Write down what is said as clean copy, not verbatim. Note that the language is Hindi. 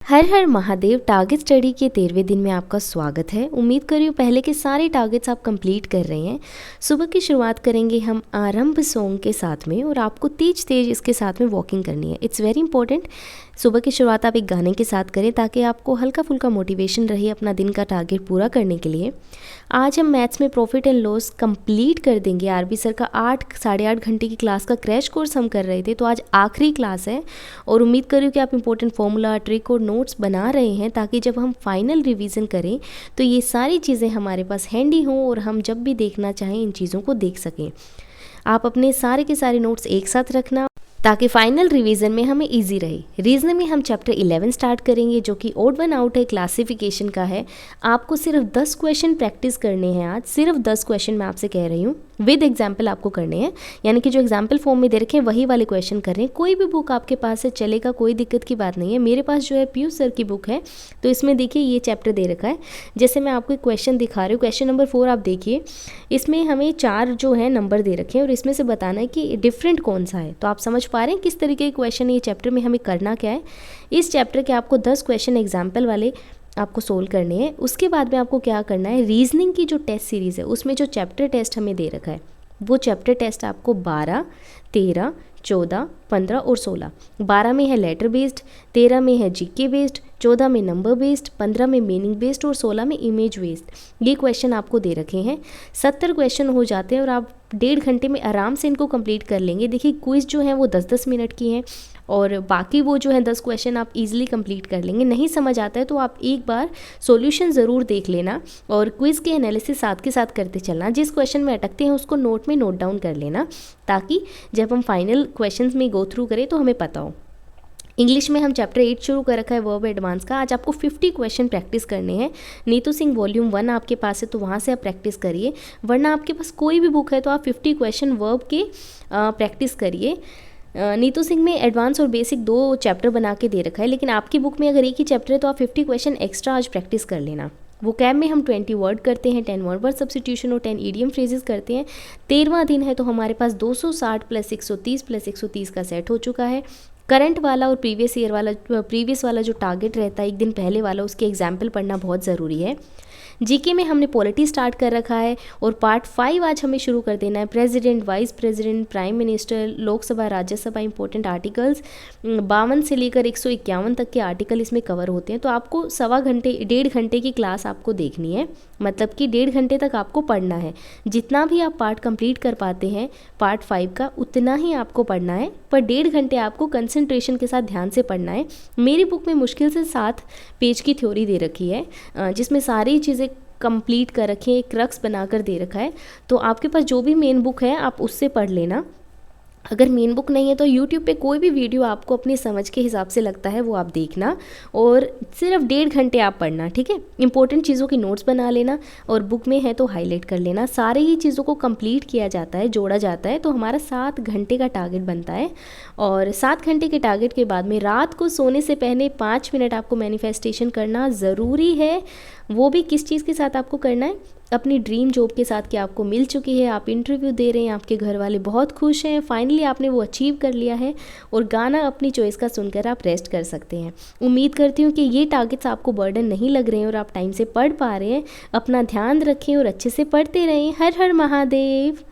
हर हर महादेव टारगेट स्टडी के 13वें दिन में आपका स्वागत है। उम्मीद कर रही हूँ पहले के सारे टारगेट्स आप कंप्लीट कर रहे हैं। सुबह की शुरुआत करेंगे हम आरंभ सॉन्ग के साथ में और आपको तेज तेज इसके साथ में वॉकिंग करनी है। It's very important. सुबह की शुरुआत आप एक गाने के साथ करें ताकि आपको हल्का फुल्का मोटिवेशन रहे अपना दिन का टारगेट पूरा करने के लिए। आज हम मैथ्स में प्रॉफिट एंड लॉस कंप्लीट कर देंगे। आरबी सर का 8-8.5 घंटे की क्लास का क्रैश कोर्स हम कर रहे थे, तो आज आखिरी क्लास है और उम्मीद कर रही हूँ कि आप इंपॉर्टेंट फॉर्मूला, ट्रिक और नोट्स बना रहे हैं ताकि जब हम फाइनल रिवीजन करें तो ये सारी चीज़ें हमारे पास हैंडी हों और हम जब भी देखना चाहें इन चीज़ों को देख सकें। आप अपने सारे के सारे नोट्स एक साथ रखना ताकि फाइनल रिवीजन में हमें इजी रहे। रीजनिंग में हम चैप्टर 11 स्टार्ट करेंगे जो कि ओड वन आउट है, क्लासिफिकेशन का है। आपको सिर्फ 10 क्वेश्चन प्रैक्टिस करने हैं आज, सिर्फ 10 क्वेश्चन मैं आपसे कह रही हूँ, विद एग्जाम्पल आपको करने हैं। यानी कि जो एग्जाम्पल फॉर्म में दे रखे हैं वही वाले क्वेश्चन कर रहे हैं। कोई भी बुक आपके पास है चलेगा, कोई दिक्कत की बात नहीं है। मेरे पास जो है पीयूष सर की बुक है, तो इसमें देखिए ये चैप्टर दे रखा है। जैसे मैं आपको एक क्वेश्चन दिखा रही हूँ, क्वेश्चन नंबर 4 आप देखिए। इसमें हमें 4 जो है नंबर दे रखे हैं और इसमें से बताना है कि डिफरेंट कौन सा है। तो आप समझ पा रहे हैं किस तरीके के क्वेश्चन ये चैप्टर में हमें करना क्या है। इस चैप्टर के आपको 10 क्वेश्चन एग्जाम्पल वाले आपको सोल्व करने हैं। उसके बाद में आपको क्या करना है, रीजनिंग की जो टेस्ट सीरीज़ है उसमें जो चैप्टर टेस्ट हमें दे रखा है वो चैप्टर टेस्ट आपको 12, 13, 14, 15 और 16। 12 में है लेटर बेस्ड, 13 में है जीके बेस्ड, 14 में नंबर बेस्ड, 15 में मीनिंग बेस्ड और 16 में इमेज बेस्ड। ये क्वेश्चन आपको दे रखे हैं। 70 क्वेश्चन हो जाते हैं और आप 1.5 घंटे में आराम से इनको कंप्लीट कर लेंगे। देखिए क्विज़ जो है वो 10-10 मिनट की हैं और बाकी वो जो है 10 क्वेश्चन आप इजीली कंप्लीट कर लेंगे। नहीं समझ आता है तो आप एक बार सॉल्यूशन ज़रूर देख लेना और क्विज़ के एनालिसिस साथ के साथ करते चलना। जिस क्वेश्चन में अटकते हैं उसको नोट में नोट डाउन कर लेना ताकि जब हम फाइनल क्वेश्चंस में गो थ्रू करें तो हमें पता हो। इंग्लिश में हम चैप्टर 8 शुरू कर रखा है, वर्ब एडवांस का। आज आपको 50 क्वेश्चन प्रैक्टिस करने हैं। नीतू सिंह वॉल्यूम 1 आपके पास है तो वहाँ से आप प्रैक्टिस करिए, वरना आपके पास कोई भी बुक है तो आप 50 क्वेश्चन वर्ब के प्रैक्टिस करिए। नीतू सिंह में एडवांस और बेसिक 2 चैप्टर बना के दे रखा है, लेकिन आपकी बुक में अगर एक ही चैप्टर है तो आप 50 क्वेश्चन एक्स्ट्रा आज प्रैक्टिस कर लेना। वो कैब में हम 20 वर्ड करते हैं, 10 वर्ड सब्स्टिट्यूशन और 10 ईडियम फ्रेजेस करते हैं। 13वां दिन है तो हमारे पास 260 प्लस 130 का सेट हो चुका है। करंट वाला और प्रीवियस वाला जो टारगेट रहता है एक दिन पहले वाला, उसके एग्जाम्पल पढ़ना बहुत ज़रूरी है। जीके में हमने पॉलिटी स्टार्ट कर रखा है और पार्ट 5 आज हमें शुरू कर देना है। President, vice president, prime minister, Lok Sabha, Rajya Sabha, important articles 52 से लेकर 151 तक के आर्टिकल इसमें कवर होते हैं। तो आपको 1.5 घंटे की क्लास आपको देखनी है, मतलब कि 1.5 घंटे तक आपको पढ़ना है। जितना भी आप पार्ट कंप्लीट कर पाते हैं पार्ट 5 का उतना ही आपको पढ़ना है, पर 1.5 घंटे आपको कंसंट्रेशन के साथ ध्यान से पढ़ना है। मेरी बुक में मुश्किल से 7 पेज की थ्योरी दे रखी है जिसमें सारी चीज़ें कंप्लीट कर रखी है, एक क्रक्स बनाकर दे रखा है। तो आपके पास जो भी मेन बुक है आप उससे पढ़ लेना। अगर मेन बुक नहीं है तो YouTube पे कोई भी वीडियो आपको अपनी समझ के हिसाब से लगता है वो आप देखना और सिर्फ 1.5 घंटे आप पढ़ना, ठीक है। इंपॉर्टेंट चीज़ों की नोट्स बना लेना और बुक में है तो हाईलाइट कर लेना। सारे ही चीज़ों को कंप्लीट किया जाता है, जोड़ा जाता है, तो हमारा 7 घंटे का टारगेट बनता है। और 7 घंटे के टारगेट के बाद में रात को सोने से पहले 5 मिनट आपको मैनिफेस्टेशन करना ज़रूरी है। वो भी किस चीज़ के साथ आपको करना है, अपनी ड्रीम जॉब के साथ कि आपको मिल चुकी है, आप इंटरव्यू दे रहे हैं, आपके घर वाले बहुत खुश हैं, फाइनली आपने वो अचीव कर लिया है और गाना अपनी चॉइस का सुनकर आप रेस्ट कर सकते हैं। उम्मीद करती हूँ कि ये टारगेट्स आपको बर्डन नहीं लग रहे हैं और आप टाइम से पढ़ पा रहे हैं। अपना ध्यान रखें और अच्छे से पढ़ते रहें। हर हर महादेव।